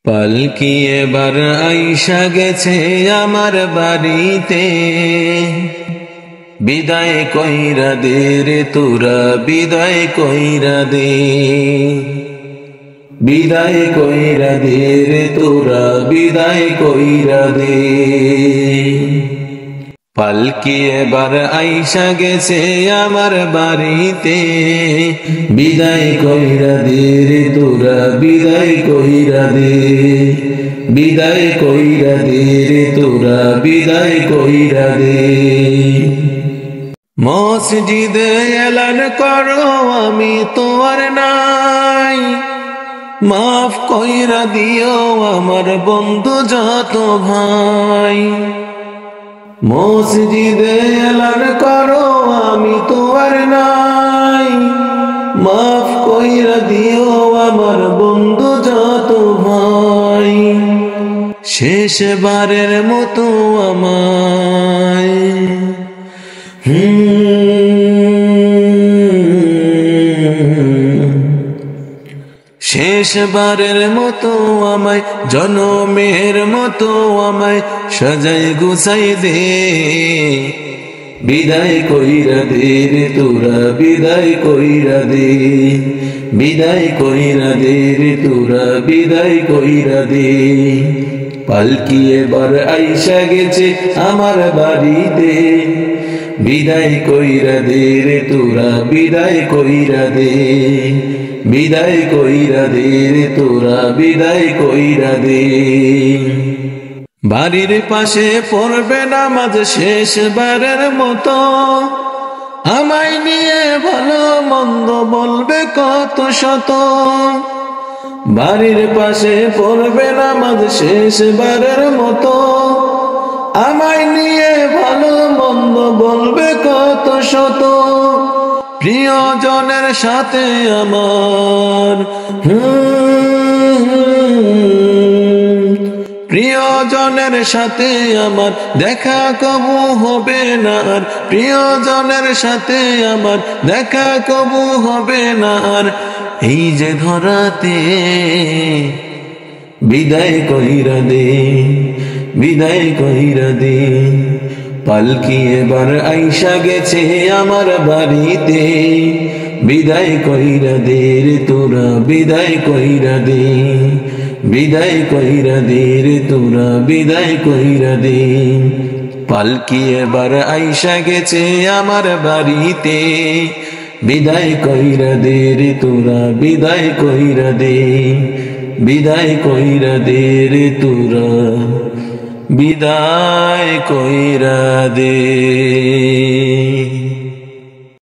পালকি এবার আইসা গেছে আমার বাড়িতে, বিদায় কইরা দে রে তোরা, বিদায় কইরা দে, বিদায় কইরা দে রে তোরা, বিদায় কইরা দে। পালকি এবার আইসা গেছে আমার বাড়িতে, বিদায় কইরা দে রে তোরা, বিদায় কইরা দে, বিদায় কইরা দে রে তোরা, বিদায় কইরা দে। মসজিদে এলান করো আমি তো আর নাই, মাফ কইরা দিও আমার বন্ধু যত ভাই। মসজিদে এলান করো আমি তো আর নাই, মাফ কইরা দিও আমার বন্ধু যত ভাই। শেষবারের মতো আমায় শেষবারের মতো আমায়, জনমের মতো আমায় সাজাই গুছাই দে, বিদায় কইরা দে রে তোরা, বিদায় কইরা দে, বিদায় কইরা দে রে তোরা, বিদায় কইরা দে। পালকি এবার আইসা গেছে আমার বাড়িতে, বিদায় কইরা দে রে তোরা, বিদায় কইরা দে, বিদায় কইরা দে রে তোরা, বিদায় কইরা দে। বাড়ির পাশে পড়বে নামাজ শেষবারের মতো, আমায় নিয়ে ভালো মন্দ বলবে কত শত। বাড়ির পাশে পড়বে নামাজ শেষবারের মতো, আমায় নিয়ে ভালো মন্দ বলবে কত শত। প্রিয়জনের সাথে আমার প্রিয়জনের সাথে আমার দেখা কবু হবে না আর, প্রিয়জনের সাথে আমার দেখা কবু হবে না আর। এই যে ধরাতে বিদায় কইরা দে, বিদায় কইরা দে। পালকি এবার আইসা গেছে আমার বাড়িতে, বিদায় কইরা দে রে তোরা, বিদায় কইরা দে, বিদায় কইরা দে রে তোরা, বিদায় কইরা দে। পালকি এবার আইসা গেছে আমার বাড়িতে, বিদায় কইরা দে রে তোরা, বিদায় কইরা দে, বিদায় কইরা দে রে তোরা, বিদায় কইরা দে।